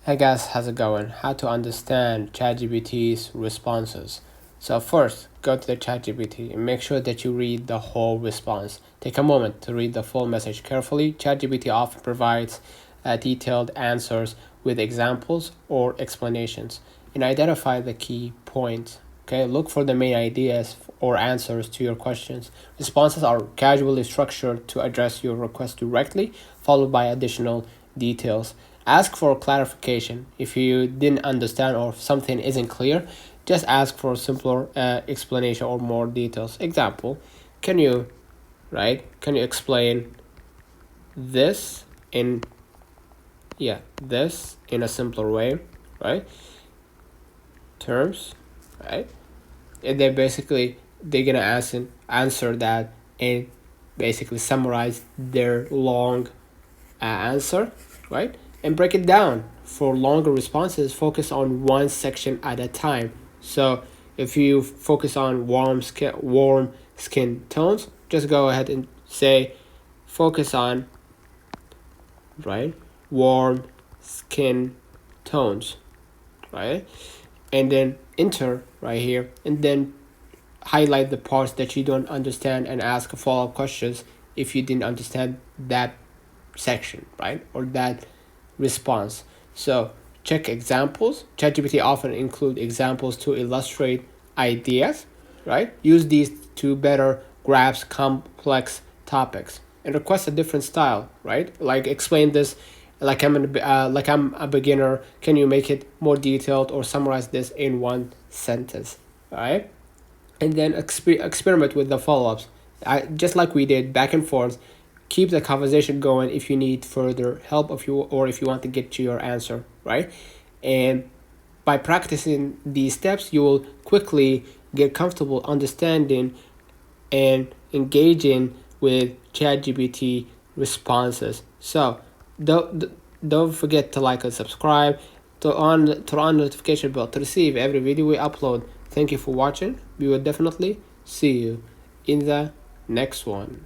Hey guys, how's it going? How to understand ChatGPT's responses. So first, go to the ChatGPT and make sure that you read the whole response. Take a moment to read the full message carefully. ChatGPT often provides detailed answers with examples or explanations, and identify the key points. Okay, look for the main ideas or answers to your questions. Responses are casually structured to address your request directly, followed by additional details. Ask for clarification. If you didn't understand or if something isn't clear, just ask for a simpler explanation or more details. Example, can you explain this in this in a simpler way, right? Terms, right? And then basically they're gonna answer that and basically summarize their long answer, right? And break it down. For longer responses, focus on one section at a time. So if you focus on warm skin tones, just go ahead and say focus on warm skin tones, right? And then enter right here, and then highlight the parts that you don't understand and ask follow-up questions if you didn't understand that section, right? Or that response. So check examples. ChatGPT often include examples to illustrate ideas, right? Use these to better grasp complex topics, and request a different style, right? Like explain this like I'm a beginner. Can you make it more detailed or summarize this in one sentence, right? And then experiment with the follow-ups. Just like we did, back and forth. Keep the conversation going if you need further help, if you want to get to your answer, right? And by practicing these steps, you will quickly get comfortable understanding and engaging with ChatGPT responses. So don't forget to like and subscribe, to on notification bell to receive every video we upload. Thank you for watching. We will definitely see you in the next one.